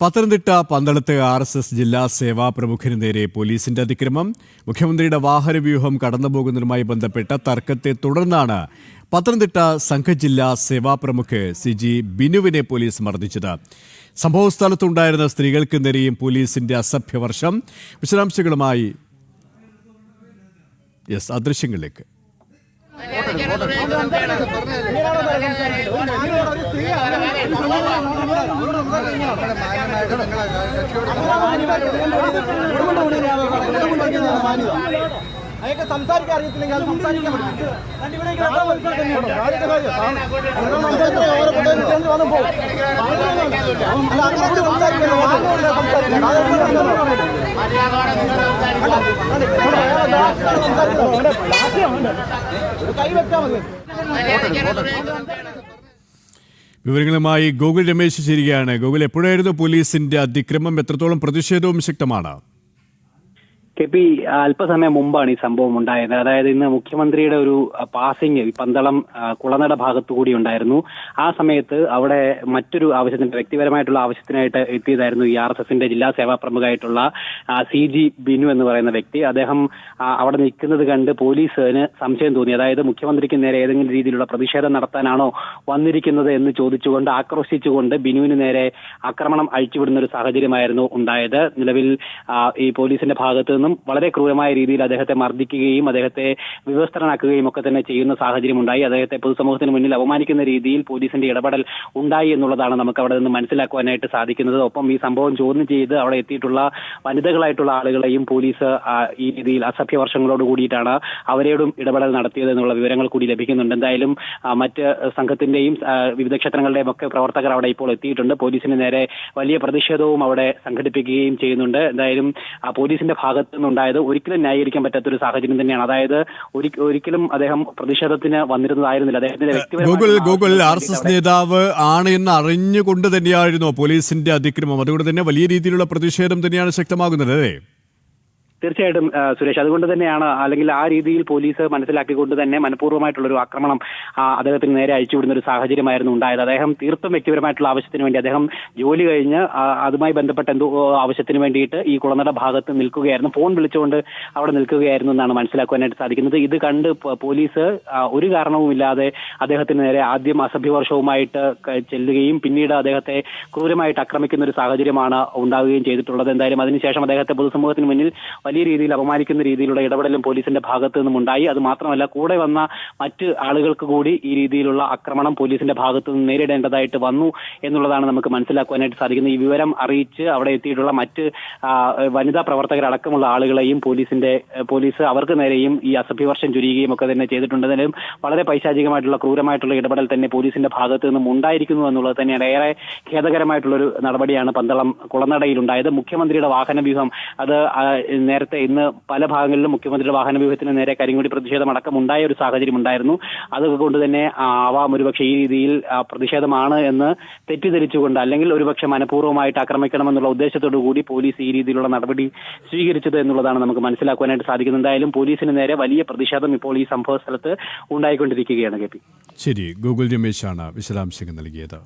പത്തനംതിട്ട പന്തളത്ത് RSS ജില്ലാ സേവാ പ്രമുഖന് നേരെ പോലീസിന്റെ അതിക്രമം. മുഖ്യമന്ത്രിയുടെ വാഹനവ്യൂഹം കടന്നുപോകുന്നതുമായി ബന്ധപ്പെട്ട തർക്കത്തെ തുടർന്നാണ് പത്തനംതിട്ട സംഘജില്ലാ സേവാ പ്രമുഖ് CG ബിനുവിനെ പോലീസ് മർദ്ദിച്ചത്. സംഭവസ്ഥലത്തുണ്ടായിരുന്ന സ്ത്രീകൾക്ക് നേരെയും പോലീസിന്റെ അസഭ്യവർഷം. വിശദാംശങ്ങളുമായി ദൃശ്യങ്ങളിലേക്ക്. അതൊക്കെ സംസാരിക്കാൻ അറിയത്തില്ലെങ്കിൽ അത് സംസാരിക്കാൻ വിവരങ്ങളുമായി ഗോകുൽ രമേശ് ചേരുകയാണ്. ഗോകുൽ, എപ്പോഴായിരുന്നു പോലീസിന്റെ അതിക്രമം? എത്രത്തോളം പ്രതിഷേധവും ശക്തമാണ്? KP, അല്പസമയം മുമ്പാണ് ഈ സംഭവം ഉണ്ടായത്. അതായത് ഇന്ന് മുഖ്യമന്ത്രിയുടെ ഒരു പാസിംഗ് പന്തളം കുളനട ഭാഗത്തു കൂടി ഉണ്ടായിരുന്നു. ആ സമയത്ത് അവിടെ മറ്റൊരു ആവശ്യത്തിന്, വ്യക്തിപരമായിട്ടുള്ള ആവശ്യത്തിനായിട്ട് എത്തിയതായിരുന്നു ഈ RSSന്റെ ജില്ലാ സേവാ പ്രമുഖായിട്ടുള്ള CG ബിനു എന്ന് പറയുന്ന വ്യക്തി. അദ്ദേഹം അവിടെ നിൽക്കുന്നത് കണ്ട് പോലീസിന് സംശയം തോന്നി. അതായത് മുഖ്യമന്ത്രിക്ക് നേരെ ഏതെങ്കിലും രീതിയിലുള്ള പ്രതിഷേധം നടത്താനാണോ വന്നിരിക്കുന്നത് എന്ന് ചോദിച്ചുകൊണ്ട്, ആക്രോശിച്ചുകൊണ്ട് ബിനുവിന് നേരെ ആക്രമണം അഴിച്ചുവിടുന്ന ഒരു സാഹചര്യമായിരുന്നു ഉണ്ടായത്. നിലവിൽ ഈ പോലീസിന്റെ ഭാഗത്തു നിന്നും വളരെ ക്രൂരമായ രീതിയിൽ അദ്ദേഹത്തെ മർദ്ദിക്കുകയും അദ്ദേഹത്തെ വിവസ്ത്രനാക്കുകയും ഒക്കെ തന്നെ ചെയ്യുന്ന സാഹചര്യം ഉണ്ടായി. അദ്ദേഹത്തെ പൊതുസമൂഹത്തിന് മുന്നിൽ അപമാനിക്കുന്ന രീതിയിൽ പോലീസിന്റെ ഇടപെടൽ ഉണ്ടായി എന്നുള്ളതാണ് നമുക്ക് അവിടെ നിന്ന് മനസ്സിലാക്കുവാനായിട്ട് സാധിക്കുന്നത്. ഒപ്പം ഈ സംഭവം ചോദ്യം ചെയ്ത് അവിടെ എത്തിയിട്ടുള്ള വനിതകളായിട്ടുള്ള ആളുകളെയും പോലീസ് ഈ രീതിയിൽ അസഭ്യവർഷങ്ങളോട് കൂടിയിട്ടാണ് അവരോടും ഇടപെടൽ നടത്തിയത് എന്നുള്ള വിവരങ്ങൾ കൂടി ലഭിക്കുന്നുണ്ട്. എന്തായാലും മറ്റ് സംഘത്തിന്റെയും വിവിധ ക്ഷേത്രങ്ങളുടെയും ഒക്കെ പ്രവർത്തകർ അവിടെ ഇപ്പോൾ എത്തിയിട്ടുണ്ട്. പോലീസിന് നേരെ വലിയ പ്രതിഷേധവും അവിടെ സംഘടിപ്പിക്കുകയും ചെയ്യുന്നുണ്ട്. എന്തായാലും പോലീസിന്റെ ഭാഗത്ത് നിന്നുണ്ടായത് ഒരിക്കലും ന്യായീകരിക്കാൻ പറ്റാത്തൊരു സാഹചര്യം തന്നെയാണ്. അതായത് ഒരിക്കലും അദ്ദേഹം പ്രതിഷേധത്തിന് വന്നിരുന്നതായിരുന്നില്ല. അദ്ദേഹത്തിന്റെ ഗോകുൽ RSS നേതാവ് ആണ് എന്ന് അറിഞ്ഞുകൊണ്ട് തന്നെയായിരുന്നു പോലീസിന്റെ അതിക്രമം. അതുകൊണ്ട് തന്നെ വലിയ രീതിയിലുള്ള പ്രതിഷേധം തന്നെയാണ് ശക്തമാകുന്നത്, അല്ലേ? തീർച്ചയായിട്ടും സുരേഷ്, അതുകൊണ്ട് തന്നെയാണ്, അല്ലെങ്കിൽ ആ രീതിയിൽ പോലീസ് മനസ്സിലാക്കിക്കൊണ്ട് തന്നെ മനഃപൂർവ്വമായിട്ടുള്ള ഒരു ആക്രമണം അദ്ദേഹത്തിന് നേരെ അഴിച്ചുവിടുന്ന ഒരു സാഹചര്യമായിരുന്നു ഉണ്ടായത്. അദ്ദേഹം തീർത്തും വ്യക്തിപരമായിട്ടുള്ള ആവശ്യത്തിന് വേണ്ടി, അദ്ദേഹം ജോലി കഴിഞ്ഞ് അതുമായി ബന്ധപ്പെട്ട എന്തോ ആവശ്യത്തിന് വേണ്ടിയിട്ട് ഈ കുളനട ഭാഗത്ത് നിൽക്കുകയായിരുന്നു, ഫോൺ വിളിച്ചുകൊണ്ട് അവിടെ നിൽക്കുകയായിരുന്നു എന്നാണ് മനസ്സിലാക്കുവാനായിട്ട് സാധിക്കുന്നത്. ഇത് കണ്ട് പോലീസ് ഒരു കാരണവുമില്ലാതെ അദ്ദേഹത്തിന് നേരെ ആദ്യം അസഭ്യവർഷവുമായിട്ട് ചെല്ലുകയും പിന്നീട് അദ്ദേഹത്തെ ക്രൂരമായിട്ട് ആക്രമിക്കുന്ന ഒരു സാഹചര്യമാണ് ഉണ്ടാവുകയും ചെയ്തിട്ടുള്ളത്. എന്തായാലും അതിനുശേഷം അദ്ദേഹത്തെ പൊതുസമൂഹത്തിന് മുന്നിൽ വലിയ രീതിയിൽ അപമാനിക്കുന്ന രീതിയിലുള്ള ഇടപെടലും പോലീസിന്റെ ഭാഗത്തു നിന്നും ഉണ്ടായി. അത് മാത്രമല്ല, കൂടെ വന്ന മറ്റ് ആളുകൾക്ക് കൂടി ഈ രീതിയിലുള്ള ആക്രമണം പോലീസിന്റെ ഭാഗത്തു നിന്ന് നേരിടേണ്ടതായിട്ട് വന്നു എന്നുള്ളതാണ് നമുക്ക് മനസ്സിലാക്കുവാനായിട്ട് സാധിക്കുന്നത്. ഈ വിവരം അറിയിച്ച് അവിടെ എത്തിയിട്ടുള്ള മറ്റ് വനിതാ പ്രവർത്തകരടക്കമുള്ള ആളുകളെയും പോലീസ് അവർക്ക് നേരെയും ഈ അസഭ്യവർഷം ചുരിയുകയും ഒക്കെ തന്നെ ചെയ്തിട്ടുണ്ട്. എന്നാലും വളരെ പൈശാചികമായിട്ടുള്ള ക്രൂരമായിട്ടുള്ള ഇടപെടൽ തന്നെ പോലീസിന്റെ ഭാഗത്തു നിന്നും ഉണ്ടായിരിക്കുന്നു എന്നുള്ളത് തന്നെയാണ് ഏറെ ഖേദകരമായിട്ടുള്ളൊരു നടപടിയാണ് പന്തളം കുളനടയിൽ ഉണ്ടായത്. മുഖ്യമന്ത്രിയുടെ വാഹനവ്യൂഹം അത് നേരത്തെ ഇന്ന് പല ഭാഗങ്ങളിലും മുഖ്യമന്ത്രിയുടെ വാഹനവ്യൂഹത്തിന് നേരെ കരിങ്കൊടി പ്രതിഷേധം അടക്കം ഉണ്ടായ ഒരു സാഹചര്യം ഉണ്ടായിരുന്നു. അതുകൊണ്ട് തന്നെ ആവാം ഒരുപക്ഷെ ഈ രീതിയിൽ പ്രതിഷേധമാണ് എന്ന് തെറ്റിദ്ധരിച്ചുകൊണ്ട്, അല്ലെങ്കിൽ ഒരുപക്ഷെ മനഃപൂർവ്വമായിട്ട് ആക്രമിക്കണമെന്നുള്ള ഉദ്ദേശത്തോടു കൂടി പോലീസ് ഈ രീതിയിലുള്ള നടപടി സ്വീകരിച്ചത് എന്നുള്ളതാണ് നമുക്ക് മനസ്സിലാക്കുവാനായിട്ട് സാധിക്കുന്നത്. എന്തായാലും പോലീസിന് നേരെ വലിയ പ്രതിഷേധം ഇപ്പോൾ ഈ സംഭവ സ്ഥലത്ത് ഉണ്ടായിക്കൊണ്ടിരിക്കുകയാണ്. KP, ശരി, ഗോകുൽ രമേശാണ് വിശദാംശങ്ങൾ നൽകിയത്.